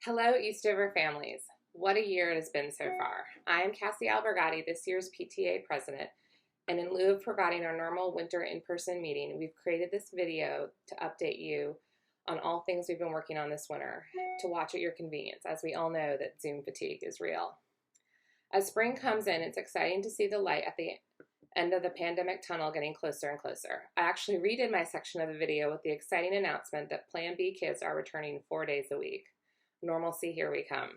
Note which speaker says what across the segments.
Speaker 1: Hello, Eastover families. What a year it has been so far. I am Cassie Albergati, this year's PTA president, and in lieu of providing our normal winter in-person meeting, we've created this video to update you on all things we've been working on this winter to watch at your convenience, as we all know that Zoom fatigue is real. As spring comes in, it's exciting to see the light at the end of the pandemic tunnel getting closer and closer. I actually redid my section of the video with the exciting announcement that Plan B kids are returning 4 days a week. Normalcy, here we come.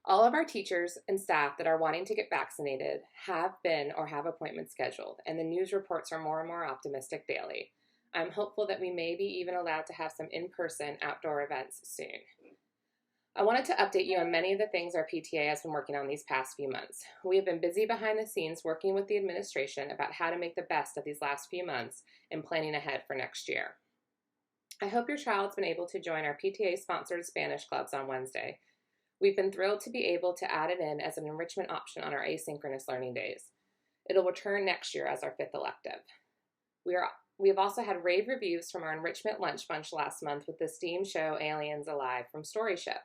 Speaker 1: All of our teachers and staff that are wanting to get vaccinated have been or have appointments scheduled, and the news reports are more and more optimistic daily. I'm hopeful that we may be even allowed to have some in-person outdoor events soon. I wanted to update you on many of the things our PTA has been working on these past few months. We have been busy behind the scenes working with the administration about how to make the best of these last few months and planning ahead for next year. I hope your child's been able to join our PTA-sponsored Spanish clubs on Wednesday. We've been thrilled to be able to add it in as an enrichment option on our asynchronous learning days. It'll return next year as our 5th elective. We have also had rave reviews from our enrichment lunch bunch last month with the STEAM show Aliens Alive from StoryShip.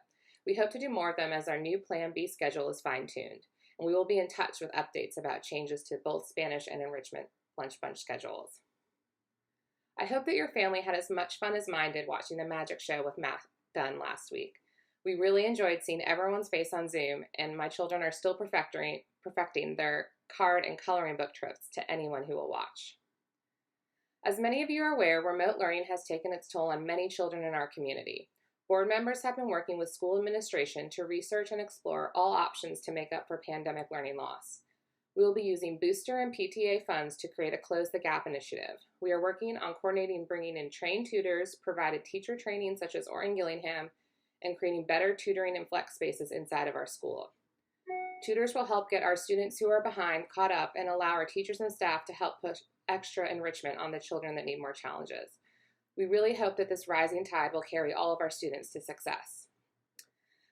Speaker 1: We hope to do more of them as our new Plan B schedule is fine-tuned, and we will be in touch with updates about changes to both Spanish and enrichment lunch bunch schedules. I hope that your family had as much fun as mine did watching the magic show with Matt Dunn last week. We really enjoyed seeing everyone's face on Zoom, and my children are still perfecting their card and coloring book trips to anyone who will watch. As many of you are aware, remote learning has taken its toll on many children in our community. Board members have been working with school administration to research and explore all options to make up for pandemic learning loss. We will be using booster and PTA funds to create a Close the Gap initiative. We are working on coordinating bringing in trained tutors, provided teacher training such as Orton Gillingham, and creating better tutoring and flex spaces inside of our school. Tutors will help get our students who are behind caught up and allow our teachers and staff to help push extra enrichment on the children that need more challenges. We really hope that this rising tide will carry all of our students to success.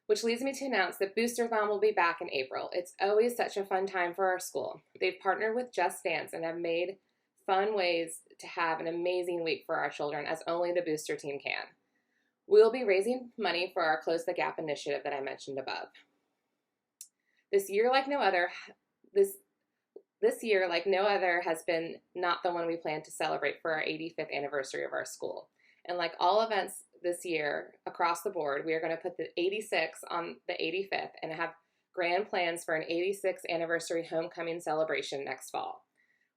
Speaker 1: Which leads me to announce that Boosterthon will be back in April. It's always such a fun time for our school. They've partnered with Just Dance and have made fun ways to have an amazing week for our children, as only the booster team can. We'll be raising money for our Close the Gap initiative that I mentioned above. This year, like no other, has been not the one we plan to celebrate for our 85th anniversary of our school. And like all events this year across the board, we are going to put the 86 on the 85th and have grand plans for an 86th anniversary homecoming celebration next fall.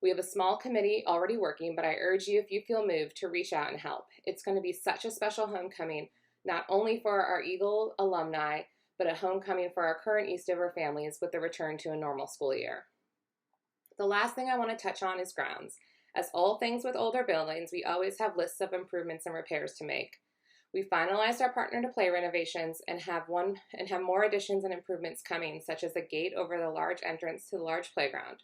Speaker 1: We have a small committee already working, but I urge you, if you feel moved, to reach out and help. It's going to be such a special homecoming, not only for our Eagle alumni, but a homecoming for our current Eastover families with the return to a normal school year. The last thing I want to touch on is grounds. As all things with older buildings, we always have lists of improvements and repairs to make. We finalized our Partner to Play renovations and have more additions and improvements coming, such as a gate over the large entrance to the large playground.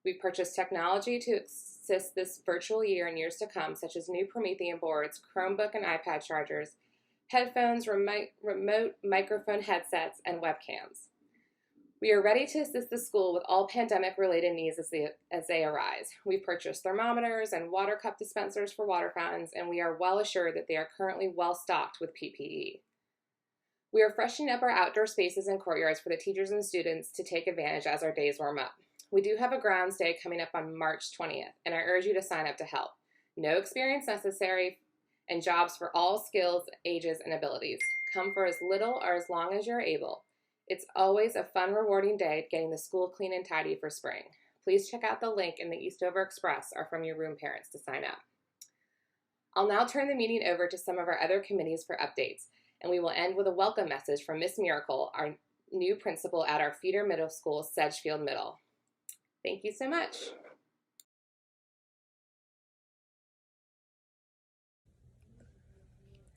Speaker 1: We purchased technology to assist this virtual year and years to come, such as new Promethean boards, Chromebook and iPad chargers, headphones, remote microphone headsets, and webcams. We are ready to assist the school with all pandemic-related needs as they arise. We purchased thermometers and water cup dispensers for water fountains, and we are well assured that they are currently well stocked with PPE. We are freshening up our outdoor spaces and courtyards for the teachers and students to take advantage as our days warm up. We do have a grounds day coming up on March 20th, and I urge you to sign up to help. No experience necessary, and jobs for all skills, ages, and abilities. Come for as little or as long as you're able. It's always a fun, rewarding day getting the school clean and tidy for spring. Please check out the link in the Eastover Express or from your room parents to sign up. I'll now turn the meeting over to some of our other committees for updates, and we will end with a welcome message from Miss Miracle, our new principal at our feeder middle school, Sedgefield Middle. Thank you so much.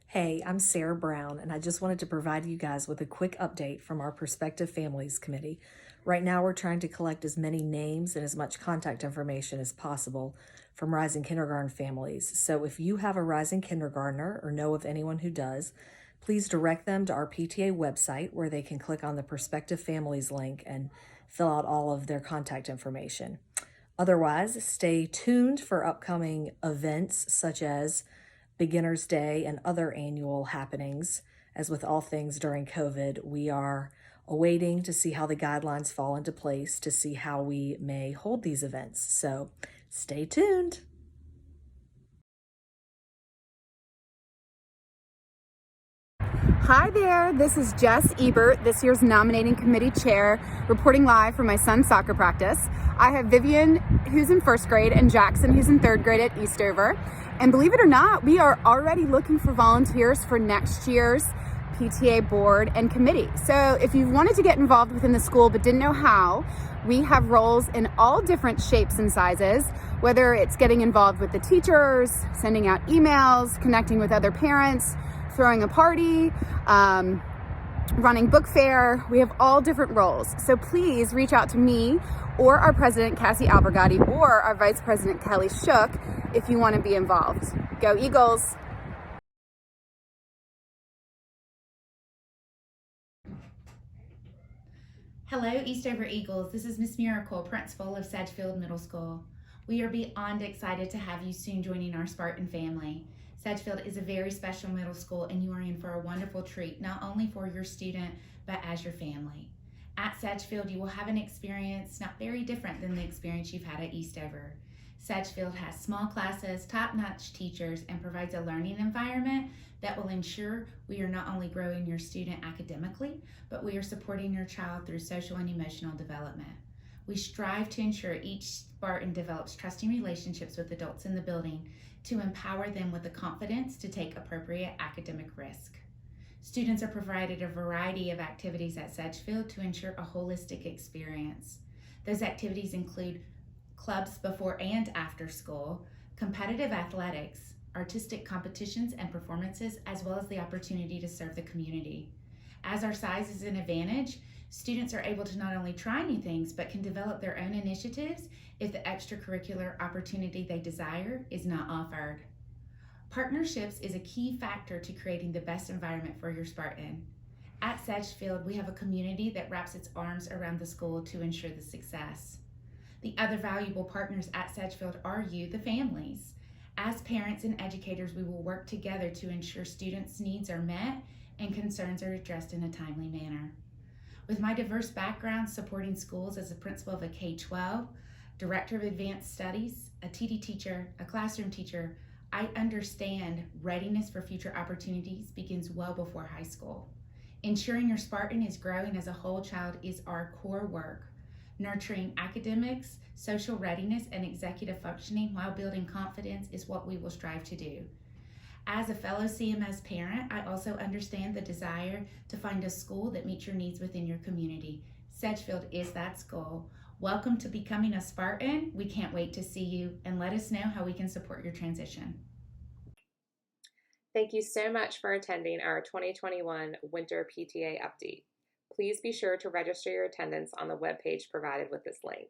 Speaker 2: Hey, I'm Sarah Brown, and I just wanted to provide you guys with a quick update from our Prospective Families Committee. Right now, we're trying to collect as many names and as much contact information as possible from rising kindergarten families. So if you have a rising kindergartner or know of anyone who does, please direct them to our PTA website where they can click on the Prospective Families link and fill out all of their contact information. Otherwise, stay tuned for upcoming events such as Beginner's Day and other annual happenings, As with all things during COVID, we are awaiting to see how the guidelines fall into place to see how we may hold these events. So stay tuned.
Speaker 3: Hi there, this is Jess Ebert, this year's nominating committee chair, reporting live from my son's soccer practice. I have Vivian, who's in 1st grade, and Jackson, who's in 3rd grade at Eastover. And believe it or not, we are already looking for volunteers for next year's PTA board and committee. So if you wanted to get involved within the school but didn't know how, we have roles in all different shapes and sizes, whether it's getting involved with the teachers, sending out emails, connecting with other parents, throwing a party, running book fair. We have all different roles. So please reach out to me or our president, Cassie Albergotti, or our vice president, Kelly Shook, if you want to be involved. Go Eagles!
Speaker 4: Hello, Eastover Eagles. This is Miss Miracle, principal of Sedgefield Middle School. We are beyond excited to have you soon joining our Spartan family. Sedgefield is a very special middle school, and you are in for a wonderful treat, not only for your student, but as your family. At Sedgefield, you will have an experience not very different than the experience you've had at Eastover. Sedgefield has small classes, top-notch teachers, and provides a learning environment that will ensure we are not only growing your student academically, but we are supporting your child through social and emotional development. We strive to ensure each Spartan develops trusting relationships with adults in the building to empower them with the confidence to take appropriate academic risk. Students are provided a variety of activities at Sedgefield to ensure a holistic experience. Those activities include clubs before and after school, competitive athletics, artistic competitions and performances, as well as the opportunity to serve the community. As our size is an advantage, students are able to not only try new things, but can develop their own initiatives if the extracurricular opportunity they desire is not offered. Partnerships is a key factor to creating the best environment for your Spartan. At Sedgefield, we have a community that wraps its arms around the school to ensure the success. The other valuable partners at Sedgefield are you, the families. As parents and educators, we will work together to ensure students' needs are met and concerns are addressed in a timely manner. With my diverse background supporting schools as a principal of a K-12, director of advanced studies, a TD teacher, a classroom teacher, I understand readiness for future opportunities begins well before high school. Ensuring your Spartan is growing as a whole child is our core work. Nurturing academics, social readiness, and executive functioning while building confidence is what we will strive to do. As a fellow CMS parent, I also understand the desire to find a school that meets your needs within your community. Sedgefield is that school. Welcome to becoming a Spartan. We can't wait to see you, and let us know how we can support your transition.
Speaker 1: Thank you so much for attending our 2021 Winter PTA update. Please be sure to register your attendance on the webpage provided with this link.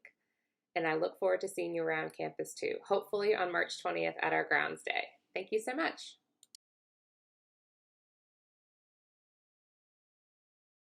Speaker 1: And I look forward to seeing you around campus too, hopefully on March 20th at our Grounds Day. Thank you so much.